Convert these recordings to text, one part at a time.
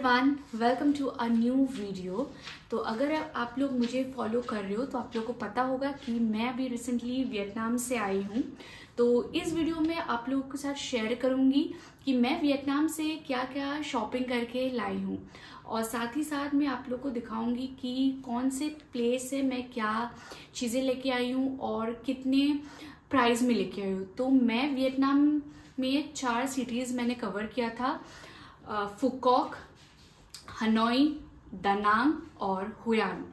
Everyone, welcome to a new video. तो अगर आप लोग मुझे फॉलो कर रहे हो तो आप लोगों को पता होगा कि मैं अभी रिसेंटली वियतनाम से आई हूँ। तो इस वीडियो में आप लोगों के साथ शेयर करूँगी कि मैं वियतनाम से क्या क्या शॉपिंग करके लाई हूँ, और साथ ही साथ मैं आप लोग को दिखाऊंगी कि कौन से प्लेस से मैं क्या चीज़ें लेके आई हूँ और कितने प्राइस में लेके आई हूँ। तो मैं वियतनाम में 4 सिटीज़ मैंने कवर किया था, फुकॉक, हनोई, दानांग और हुयान।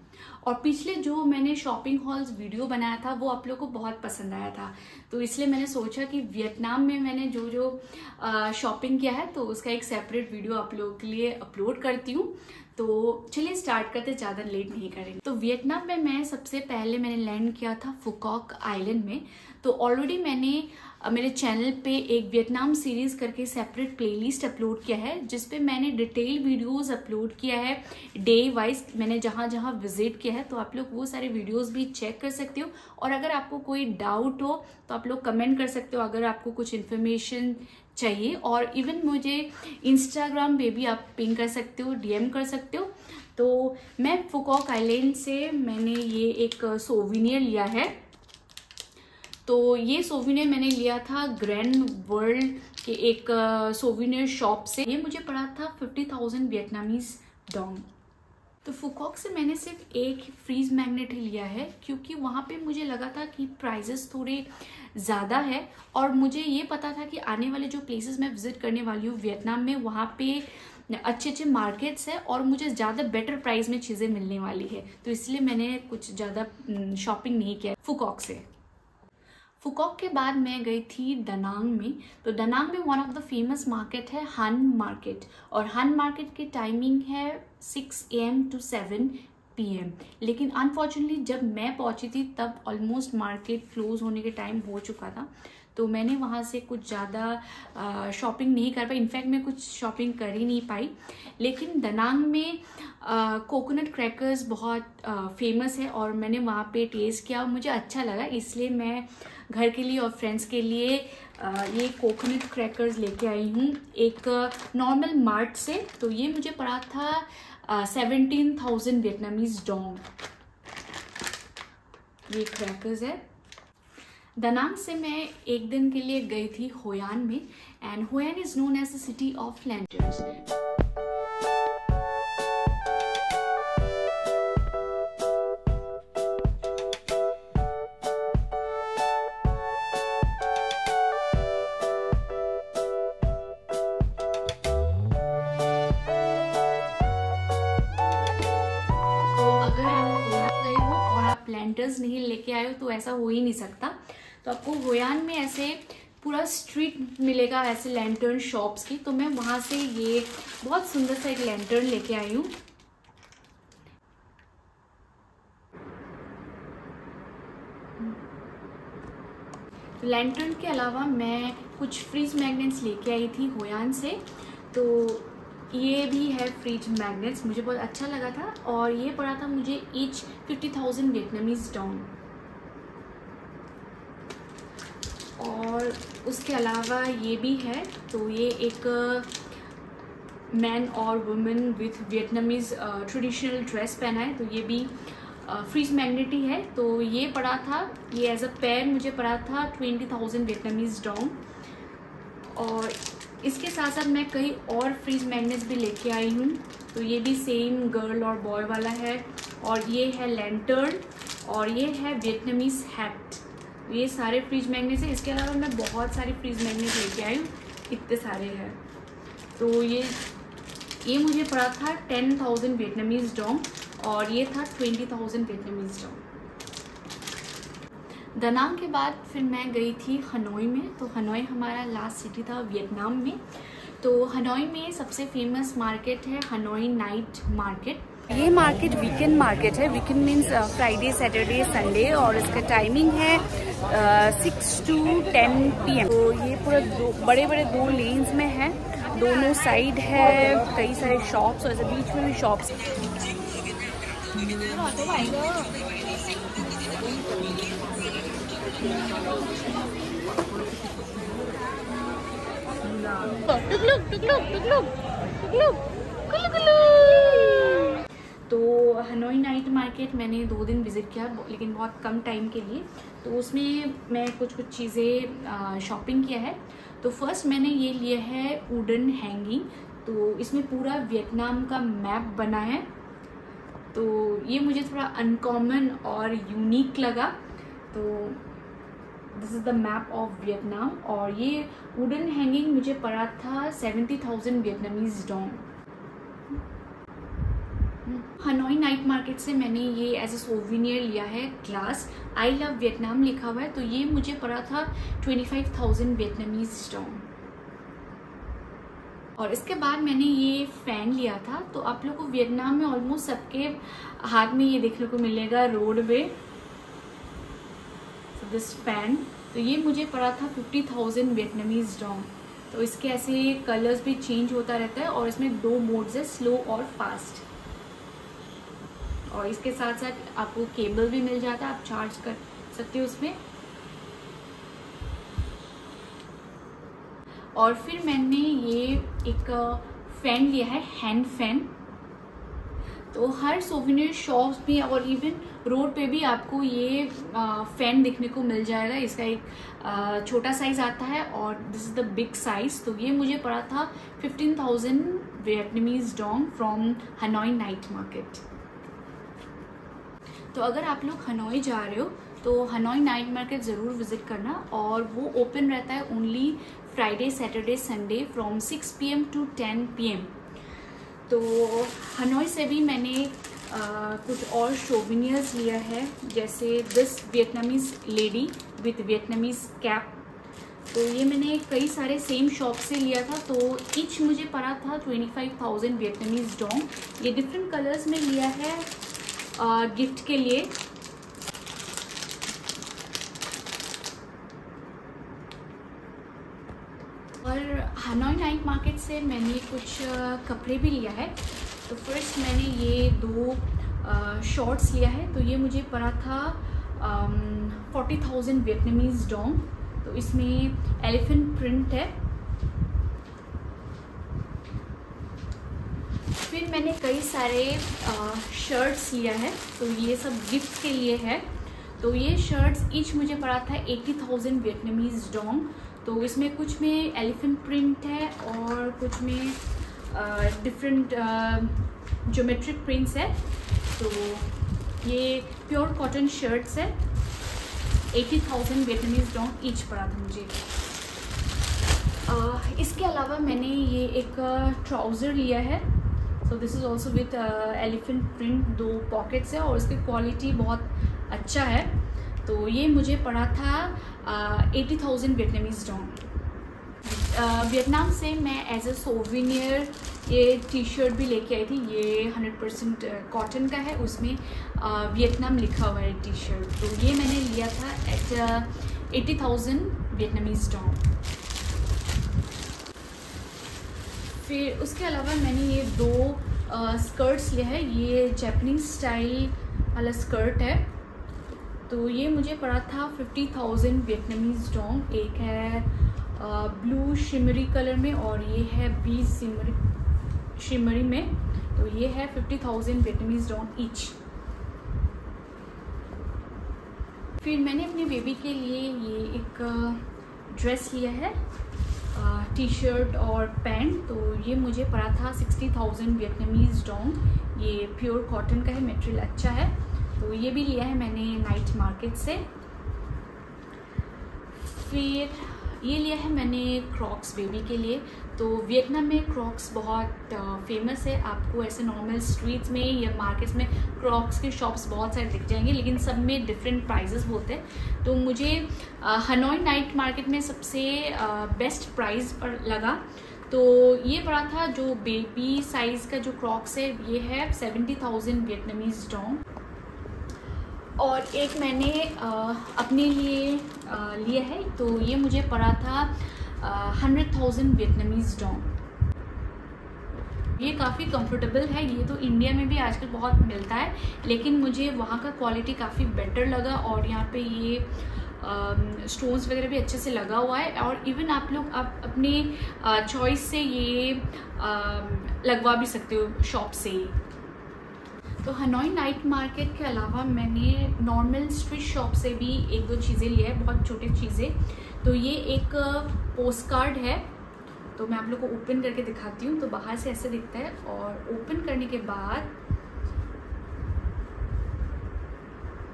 और पिछले जो मैंने शॉपिंग हॉल्स वीडियो बनाया था वो आप लोग को बहुत पसंद आया था, तो इसलिए मैंने सोचा कि वियतनाम में मैंने जो जो शॉपिंग किया है तो उसका एक सेपरेट वीडियो आप लोगों के लिए अपलोड करती हूँ। तो चलिए स्टार्ट करते, ज़्यादा लेट नहीं करेंगे। तो वियतनाम में मैं सबसे पहले मैंने लैंड किया था फुकॉक आइलैंड में। तो ऑलरेडी मैंने मेरे चैनल पे एक वियतनाम सीरीज करके सेपरेट प्लेलिस्ट अपलोड किया है, जिसपे मैंने डिटेल वीडियोस अपलोड किया है डे वाइज, मैंने जहाँ जहाँ विजिट किया है। तो आप लोग वो सारे वीडियोस भी चेक कर सकते हो, और अगर आपको कोई डाउट हो तो आप लोग कमेंट कर सकते हो अगर आपको कुछ इन्फॉर्मेशन चाहिए। और इवन मुझे इंस्टाग्राम पे भी आप पिंग कर सकते हो, डीएम कर सकते हो। तो मैं फुकॉक आइलैंड से मैंने ये एक सोविनियर लिया है। तो ये सोविनियर मैंने लिया था ग्रैंड वर्ल्ड के एक सोविनियर शॉप से। ये मुझे पड़ा था 50,000 वियतनामीज डोंग। तो फुकॉक से मैंने सिर्फ एक फ्रीज मैग्नेट ही लिया है, क्योंकि वहाँ पे मुझे लगा था कि प्राइजेस थोड़े ज़्यादा है, और मुझे ये पता था कि आने वाले जो प्लेसेस मैं विजिट करने वाली हूँ वियतनाम में, वहाँ पे अच्छे अच्छे मार्केट्स है और मुझे ज़्यादा बेटर प्राइस में चीज़ें मिलने वाली है। तो इसलिए मैंने कुछ ज़्यादा शॉपिंग नहीं किया फुकॉक से। फुकॉक के बाद मैं गई थी दानांग में। तो दानांग में one of the famous market है हन मार्केट, और हन मार्केट की टाइमिंग है 6 AM to 7 PM। लेकिन अनफॉर्चुनेटली जब मैं पहुंची थी तब ऑलमोस्ट मार्केट क्लोज होने के टाइम हो चुका था, तो मैंने वहाँ से कुछ ज़्यादा शॉपिंग नहीं कर पाई। इनफैक्ट मैं कुछ शॉपिंग कर ही नहीं पाई। लेकिन दानांग में कोकोनट क्रैकर्स बहुत फेमस है, और मैंने वहाँ पे टेस्ट किया और मुझे अच्छा लगा, इसलिए मैं घर के लिए और फ्रेंड्स के लिए ये कोकोनट क्रैकर्स लेके आई हूँ एक नॉर्मल मार्ट से। तो ये मुझे पड़ा था 17,000 वियतनामीज डोंग। ये क्रैकर्स है। दानांग से मैं एक दिन के लिए गई थी होयान में, and Hoi An is known as the city of lanterns. Lanterns नहीं लेके आए हो तो ऐसा हो ही नहीं सकता। तो आपको होयान में ऐसे पूरा स्ट्रीट मिलेगा ऐसे लैंटर्न शॉप्स की। तो मैं वहां से ये बहुत सुंदर सा एक लैंटर्न लेके आई हूँ। लैंटर्न के अलावा मैं कुछ फ्रीज मैग्नेट्स लेके आई थी होयान से। तो ये भी है फ्रिज मैग्नेट्स, मुझे बहुत अच्छा लगा था, और ये पड़ा था मुझे ईच 50,000 वियतनामीज डोंग। और उसके अलावा ये भी है। तो ये एक मैन और women with Vietnamese traditional dress पहना है, तो ये भी फ्रीज मैग्नेट ही है। तो ये पड़ा था, ये एज अ पेयर मुझे पड़ा था 20,000 वियतनामीज डोंग। और इसके साथ साथ मैं कई और फ्रीज मैग्नेट्स भी लेके आई हूँ। तो ये भी सेम गर्ल और बॉय वाला है, और ये है लैंटर्न, और ये है वियतनामीज हैट। ये सारे फ्रीज मैग्नेट्स हैं। इसके अलावा मैं बहुत सारे फ्रीज मैग्नेट लेके आई हूँ, इतने सारे हैं। तो ये मुझे पड़ा था 10,000 वियतनामीज डोंग, और ये था 20,000 वियतनामीज डोंग। दानांग के बाद फिर मैं गई थी हनोई में। तो हनोई हमारा लास्ट सिटी था वियतनाम में। तो हनोई में सबसे फेमस मार्केट है हनोई नाइट मार्केट। ये मार्केट वीकेंड मार्केट है। Weekend means Friday, Saturday, Sunday, और इसका टाइमिंग है 6 to 10 PM। तो ये पूरा बड़े बड़े 2 लेन्स में है, दोनों साइड है कई सारे शॉप्स, और ऐसे बीच में भी शॉप्स। टुकलुक टुकलुक टुकलुक टुकलुक कुलु कुलु हनोई नाइट मार्केट मैंने 2 दिन विज़िट किया, लेकिन बहुत कम टाइम के लिए। तो उसमें मैं कुछ चीज़ें शॉपिंग किया है। तो फर्स्ट मैंने ये लिया है वुडन हैंगिंग। तो इसमें पूरा वियतनाम का मैप बना है। तो ये मुझे थोड़ा अनकॉमन और यूनिक लगा। तो this is the map of Vietnam, और ये वुडन हैंगिंग मुझे पड़ा था 70,000 Vietnamese Dong. Hanoi night market से मैंने ये एज ए सोविनियर लिया है ग्लास, आई लव वियतनाम लिखा हुआ है। तो ये मुझे पड़ा था 25,000 वियतनामीज डोंग। और इसके बाद मैंने ये फ़ैन लिया था। तो आप लोग को वियतनाम में ऑलमोस्ट सबके हाथ में ये देखने को मिलेगा रोड पे, दिस फैन। तो ये मुझे पड़ा था 50,000 वियतनामीज डोंग। तो इसके ऐसे कलर्स भी चेंज होता रहता है, और इसमें 2 मोड्स है, स्लो और फास्ट। और इसके साथ साथ आपको केबल भी मिल जाता है, आप चार्ज कर सकते हो उसमें। और फिर मैंने ये एक फैन लिया है, हैंड फैन। तो हर सोविनियर शॉप्स में और इवन रोड पे भी आपको ये फैन देखने को मिल जाएगा। इसका एक छोटा साइज आता है और this is the big size. तो ये मुझे पड़ा था 15,000 Vietnamese Dong from Hanoi night market. तो अगर आप लोग हनोई जा रहे हो तो हनोई नाइट मार्केट ज़रूर विज़िट करना, और वो ओपन रहता है only Friday, Saturday, Sunday from 6 PM to 10 PM। तो हनोई से भी मैंने कुछ और सोविनियर्स लिया है, जैसे this Vietnamese lady with Vietnamese cap. तो ये मैंने कई सारे सेम शॉप से लिया था। तो ईच मुझे पड़ा था 25,000 वियतनामीज डोंग। ये डिफरेंट कलर्स में लिया है गिफ्ट के लिए। और हनोई नाइट मार्केट से मैंने कुछ कपड़े भी लिया है। तो फर्स्ट मैंने ये 2 शॉर्ट्स लिया है। तो ये मुझे पड़ा था 40,000 वियतनामीज डोंग। तो इसमें एलिफेंट प्रिंट है। फिर मैंने कई सारे शर्ट्स लिया है। तो ये सब गिफ्ट के लिए है। तो ये शर्ट्स ईच मुझे पड़ा था 80,000 वियतनामीज डोंग। तो इसमें कुछ में एलिफेंट प्रिंट है और कुछ में डिफरेंट ज्योमेट्रिक प्रिंट्स है। तो ये प्योर कॉटन शर्ट्स है, 80,000 वियतनामीज डोंग ईच पड़ा था मुझे। इसके अलावा मैंने ये एक ट्राउज़र लिया है। So this is also with elephant print, 2 pockets है और इसकी क्वालिटी बहुत अच्छा है। तो ये मुझे पड़ा था 80,000 वियतनामीज डोंग। वियतनाम से मैं एज अ सोविनियर ये टी शर्ट भी लेके आई थी। ये 100% कॉटन का है, उसमें वियतनाम लिखा हुआ है टी शर्ट। तो ये मैंने लिया था एट 80,000 वियतनामीज डोंग। फिर उसके अलावा मैंने ये 2 स्कर्ट्स लिए हैं। ये जैपनीज स्टाइल वाला स्कर्ट है। तो ये मुझे पड़ा था 50,000 वियतनामीज डोंग। एक है ब्लू शिमरी कलर में और ये है बी शिमरी में। तो ये है 50,000 वियतनामीज डोंग ईच। फिर मैंने अपने बेबी के लिए ये एक ड्रेस लिया है, टी शर्ट और पैंट। तो ये मुझे पड़ा था 60,000 वियतनामीज डोंग। ये प्योर कॉटन का है, मटेरियल अच्छा है। तो ये भी लिया है मैंने नाइट मार्केट से। फिर ये लिया है मैंने क्रॉक्स बेबी के लिए। तो वियतनाम में क्रॉक्स बहुत फेमस है। आपको ऐसे नॉर्मल स्ट्रीट्स में या मार्केट्स में क्रॉक्स के शॉप्स बहुत सारे दिख जाएंगे, लेकिन सब में डिफरेंट प्राइजेस होते हैं। तो मुझे हनोई नाइट मार्केट में सबसे बेस्ट प्राइस पर लगा। तो ये पड़ा था जो बेबी साइज़ का जो क्रॉक्स है, ये है 70,000 वियतनामीज डोंग। और एक मैंने अपने लिए लिया है। तो ये मुझे पड़ा था 100,000 वियतनामीज डोंग। ये काफ़ी कंफर्टेबल है। ये तो इंडिया में भी आजकल बहुत मिलता है, लेकिन मुझे वहाँ का क्वालिटी काफ़ी बेटर लगा। और यहाँ पे ये स्टोन्स वगैरह भी अच्छे से लगा हुआ है। और इवन आप लोग अपने चॉइस से ये लगवा भी सकते हो शॉप से ही। तो हनोई नाइट मार्केट के अलावा मैंने नॉर्मल स्ट्रीट शॉप से भी एक दो चीज़ें ली है, बहुत छोटी चीज़ें। तो ये एक पोस्ट कार्ड है, तो मैं आप लोग को ओपन करके दिखाती हूँ। तो बाहर से ऐसे दिखता है और ओपन करने के बाद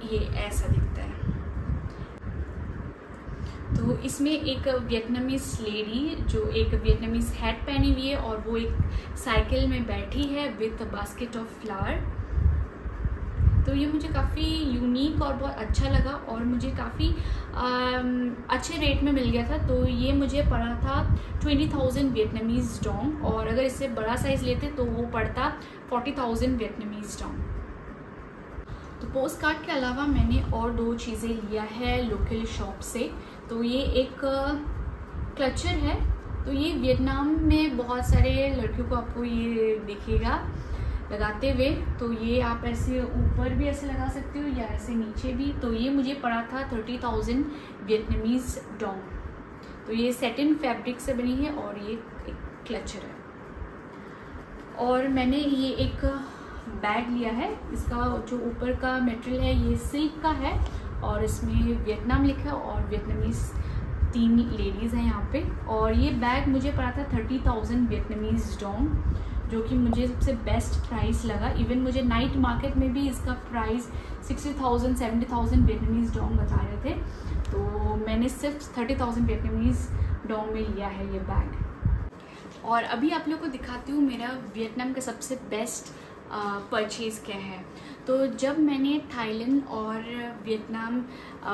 ये ऐसा दिखता है। तो इसमें एक वियतनामीज लेडी जो एक वियतनामीज हैट पहनी हुई है और वो एक साइकिल में बैठी है विथ बास्केट ऑफ फ्लावर। तो ये मुझे काफ़ी यूनिक और बहुत अच्छा लगा और मुझे काफ़ी अच्छे रेट में मिल गया था। तो ये मुझे पड़ा था 20,000 वियतनामीज डोंग, और अगर इससे बड़ा साइज़ लेते तो वो पड़ता 40,000 वियतनामीज डोंग। तो पोस्ट कार्ड के अलावा मैंने और दो चीज़ें लिया है लोकल शॉप से। तो ये एक क्लचर है, तो ये वियतनाम में बहुत सारे लड़कियों को आपको ये दिखेगा लगाते हुए। तो ये आप ऐसे ऊपर भी ऐसे लगा सकते हो या ऐसे नीचे भी। तो ये मुझे पड़ा था 30,000 वियतनामीज डोंग। तो ये सेटिन फैब्रिक से बनी है और ये एक क्लचर है। और मैंने ये एक बैग लिया है, इसका जो ऊपर का मटेरियल है ये सिल्क का है और इसमें वियतनाम लिखा है और वियतनामीज 3 लेडीज़ हैं यहाँ पे। और ये बैग मुझे पड़ा था 30,000 वियतनामीज डोंग, जो कि मुझे सबसे बेस्ट प्राइस लगा। इवन मुझे नाइट मार्केट में भी इसका प्राइस 60,000 70,000 वियतनामीज डोंग बता रहे थे। तो मैंने सिर्फ 30,000 वियतनामीज डोंग में लिया है ये बैग। और अभी आप लोग को दिखाती हूँ मेरा वियतनाम का सबसे बेस्ट परचेज़ क्या है। तो जब मैंने थाईलैंड और वियतनाम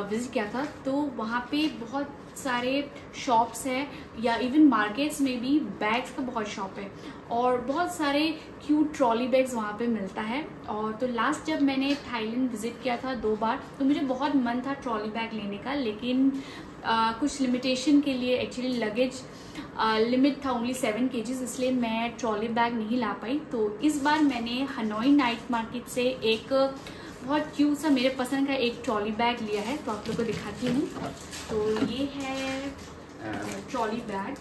विज़िट किया था तो वहाँ पे बहुत सारे शॉप्स हैं या इवन मार्केट्स में भी बैग्स का बहुत शॉप है और बहुत सारे क्यूट ट्रॉली बैग्स वहाँ पे मिलता है। और तो लास्ट जब मैंने थाईलैंड विज़िट किया था 2 बार, तो मुझे बहुत मन था ट्रॉली बैग लेने का, लेकिन कुछ लिमिटेशन के लिए एक्चुअली लगेज लिमिट था ओनली 7 kg, इसलिए मैं ट्रॉली बैग नहीं ला पाई। तो इस बार मैंने हनोई नाइट मार्केट से एक बहुत क्यूट सा मेरे पसंद का एक ट्रॉली बैग लिया है, तो आप लोग को दिखाती हूँ। तो ये है ट्रॉली बैग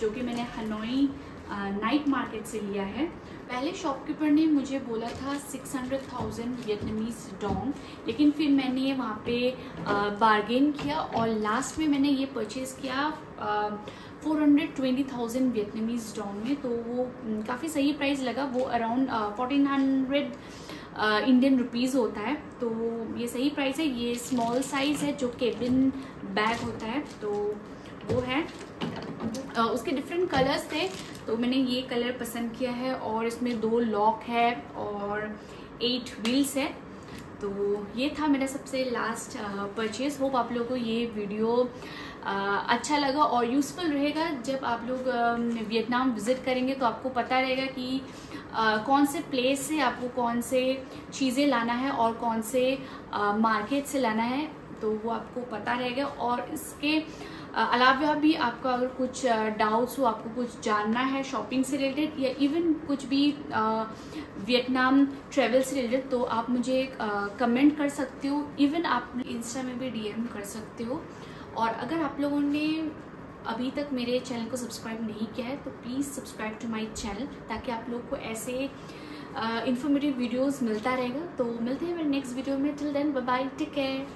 जो कि मैंने हनोई नाइट मार्केट से लिया है। पहले शॉपकीपर ने मुझे बोला था 600,000 वियतनामीज डोंग, लेकिन फिर मैंने वहाँ पे बार्गेन किया और लास्ट में मैंने ये परचेज़ किया 420,000 वियतनामीज डोंग में। तो वो काफ़ी सही प्राइस लगा, वो अराउंड 1400 इंडियन रुपीज़ होता है। तो ये सही प्राइस है। ये स्मॉल साइज़ है जो केबिन बैग होता है, तो वो है। उसके डिफरेंट कलर्स थे, तो मैंने ये कलर पसंद किया है और इसमें 2 लॉक है और 8 व्हील्स है। तो ये था मेरा सबसे लास्ट परचेज़। होप आप लोगों को ये वीडियो अच्छा लगा और यूज़फुल रहेगा। जब आप लोग वियतनाम विज़िट करेंगे तो आपको पता रहेगा कि कौन से प्लेस से आपको कौन से चीज़ें लाना है और कौन से मार्केट से लाना है, तो वो आपको पता रहेगा। और इसके अलावा भी आपका अगर कुछ डाउट्स हो, आपको कुछ जानना है शॉपिंग से रिलेटेड या इवन कुछ भी वियतनाम ट्रैवल से रिलेटेड, तो आप मुझे कमेंट कर सकते हो। इवन आप इंस्टा में भी डीएम कर सकते हो। और अगर आप लोगों ने अभी तक मेरे चैनल को सब्सक्राइब नहीं किया है तो please subscribe to my channel, ताकि आप लोग को ऐसे इंफॉर्मेटिव वीडियोस मिलता रहेगा। तो मिलते हैं मेरे नेक्स्ट वीडियो में। Till then bye bye, take care.